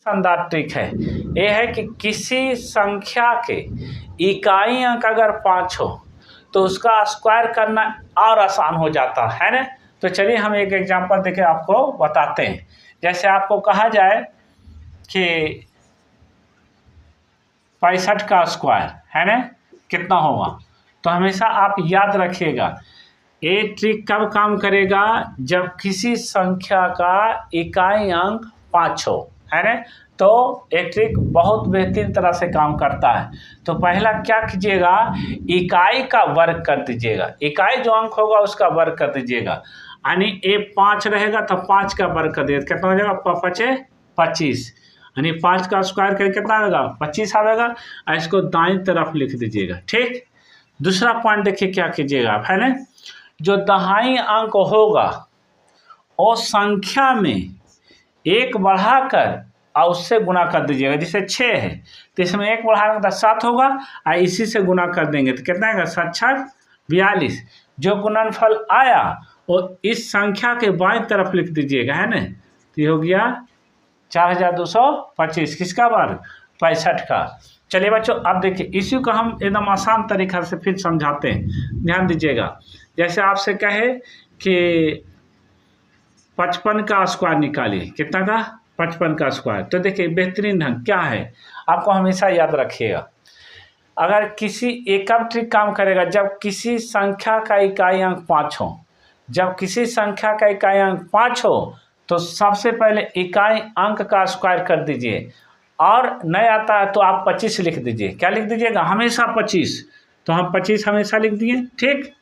शानदार ट्रिक है। ये है कि किसी संख्या के इकाई अंक अगर 5 हो तो उसका स्क्वायर करना और आसान हो जाता है ना। तो चलिए हम एक एग्जांपल देके आपको बताते हैं। जैसे आपको कहा जाए कि 65 का स्क्वायर है ना कितना होगा, तो हमेशा आप याद रखिएगा ये ट्रिक कब काम करेगा, जब किसी संख्या का इकाई अंक 5 हो, है ना। तो ये ट्रिक बहुत बेहतरीन तरह से काम करता है। तो पहला क्या कीजिएगा, इकाई का वर्ग कर दीजिएगा, इकाई जो अंक होगा उसका वर्ग कर दीजिएगा। यानी ये 5 रहेगा तो 5 का वर्ग कर दीजिएगा, कितना हो जाएगा, 5 25, यानी 5 का स्क्वायर करके कितना आएगा, 25 आएगा। इसको दाईं तरफ लिख दीजिएगा, ठीक। दूसरा पॉइंट देखिए क्या कीजिएगा आप, है ना, जो दहाई अंक होगा वो संख्या में एक बढ़ाकर और उससे गुना कर दीजिएगा। जैसे 6 है तो इसमें एक बढ़ाकर तो 7 होगा और इसी से गुना कर देंगे तो कितना आएगा, 7 42। जो गुणनफल आया वो इस संख्या के बाईं तरफ लिख दीजिएगा, है ना। तो ये हो गया 4225, किसका वर्ग, 65 का। चलिए बच्चों अब देखिए इसी को हम एकदम आसान तरीका से फिर समझाते हैं, ध्यान दीजिएगा। जैसे आपसे कहे कि 55 का स्क्वायर निकालिए, कितना का, 55 का स्क्वायर। तो देखिए बेहतरीन ढंग क्या है, आपको हमेशा याद रखिएगा। अगर किसी एक कब ट्रिक काम करेगा, जब किसी संख्या का इकाई अंक 5 हो, जब किसी संख्या का इकाई अंक 5 हो तो सबसे पहले इकाई अंक का स्क्वायर कर दीजिए, और नहीं आता है तो आप 25 लिख दीजिए। क्या लिख दीजिएगा, हमेशा 25। तो हम 25 हमेशा लिख दिए, ठीक।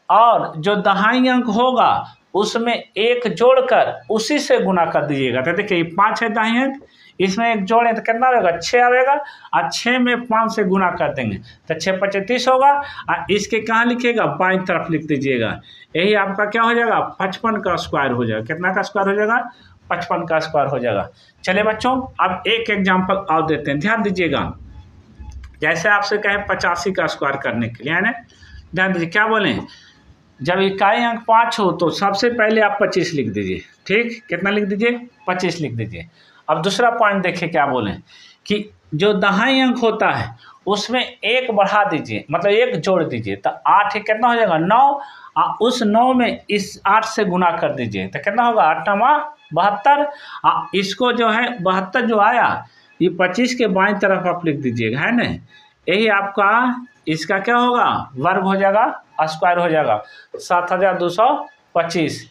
और जो दहाई अंक होगा उसमें एक जोड़कर उसी से गुना कर दीजिएगा। तो देखिए 5 है दहाई अंक, इसमें एक जोड़े तो कितना आएगा, 6 आएगा, और 6 में 5 से गुना कर देंगे तो 6 25 30 होगा। और इसके कहाँ लिखिएगा, बाईं तरफ लिख दीजिएगा। यही आपका क्या हो जाएगा, 55 का स्क्वायर हो जाएगा। कितना का स्क्वायर हो जाएगा, 55 का स्क्वायर हो जाएगा। चलिए बच्चों अब एक एग्जाम्पल और देते हैं, ध्यान दीजिएगा। जैसे आपसे कहे 85 का स्क्वायर करने के लिए, है ना, ध्यान दीजिए क्या बोले, जब इकाई अंक 5 हो तो सबसे पहले आप 25 लिख दीजिए, ठीक। कितना लिख दीजिए, 25 लिख दीजिए। अब दूसरा पॉइंट देखिए क्या बोले कि जो दहाई अंक होता है उसमें एक बढ़ा दीजिए, मतलब एक जोड़ दीजिए, तो 8 कितना हो जाएगा, 9, और उस 9 में इस 8 से गुना कर दीजिए तो कितना होगा, 8 9 72। इसको जो है 72 जो आया ये 25 के बाईं तरफ आप लिख दीजिएगा, है ना। यही आपका इसका क्या होगा, वर्ग हो जाएगा, स्क्वायर हो जाएगा 7225।